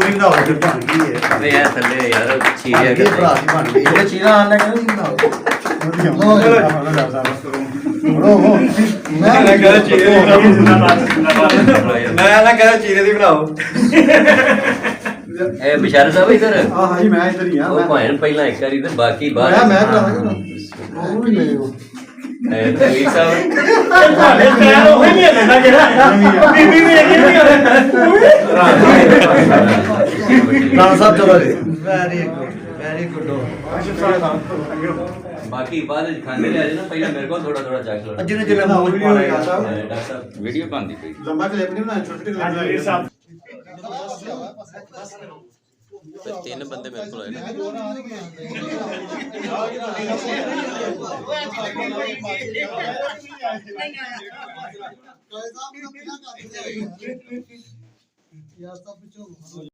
ਪੂਰੀ ਬਣਾਓ ਫਿਰ ਬਣ ਗਈ ਹੈ ਵੇ ਯਾਰ ਥੱਲੇ ਯਾਰ ਚੀਰਿਆ ਇਹ ਭਰਾ ਦੀ ਬਣ ਗਈ ਇਹ ਚੀਰਾ ਆਣ ਲੱਗੇ ਨਾ ਬਣਾਓ ਮੈਂ ਨਾ ਕਹਦਾ ਚੀਰੇ ਦੀ ਬਣਾਓ ਇਹ ਬਿਸ਼ਾਰਾ ਸਾਹਿਬ ਇਧਰ ਹਾਂ ਜੀ ਮੈਂ ਇੱਧਰ ਹੀ ਆ ਉਹ ਭਾਵੇਂ ਪਹਿਲਾਂ ਇੱਕ ਵਾਰੀ ਤੇ ਬਾਕੀ ਬਾਅਦ ਮੈਂ ਕਰਾਂਗਾ ਉਹ ਵੀ ਲੈ ਲਓ ਇਹ ਤਵੀਰ ਸਾਹਿਬ ਤੁਹਾਡੇ ਪੈਰ ਉਹ ਹੀ ਨਹੀਂ ਲੈਣਾ ਜਿਹੜਾ ਬੀਬੀ ਵੀ ਇਹ ਨਹੀਂ ਰਾਣਾ ਸਾਹਿਬ ਚਲੋ ਜੀ ਵੈਰੀ ਗੁੱਡ ਬਾਕੀ ਬਾਅਦ ਵਿੱਚ ਖਾਂਦੇ ਲਿਆ ਜੇ ਨਾ ਪਹਿਲਾਂ ਮੇਰੇ ਕੋਲ ਥੋੜਾ ਥੋੜਾ ਚੱਕ ਲਓ ਜਿਹਨੇ ਜਿਹਨੇ ਮੂੰਹ ਪਾਣਾ ਡਾਕਟਰ ਸਾਹਿਬ ਵੀਡੀਓ ਬਣਦੀ ਪਈ ਲੰਬਾ ਕਲਿੱਪ ਨਹੀਂ ਬਣਾਇਆ ਛੋਟੇ ਹਾਂਜੀ ਸਾਹਿਬ ਤਿੰਨ ਬੰਦੇ ਮੇਰੇ ਕੋਲ ਆਏ ਨੇ ਯਾਰ ਤਾਂ ਪਿੱਛੋਂ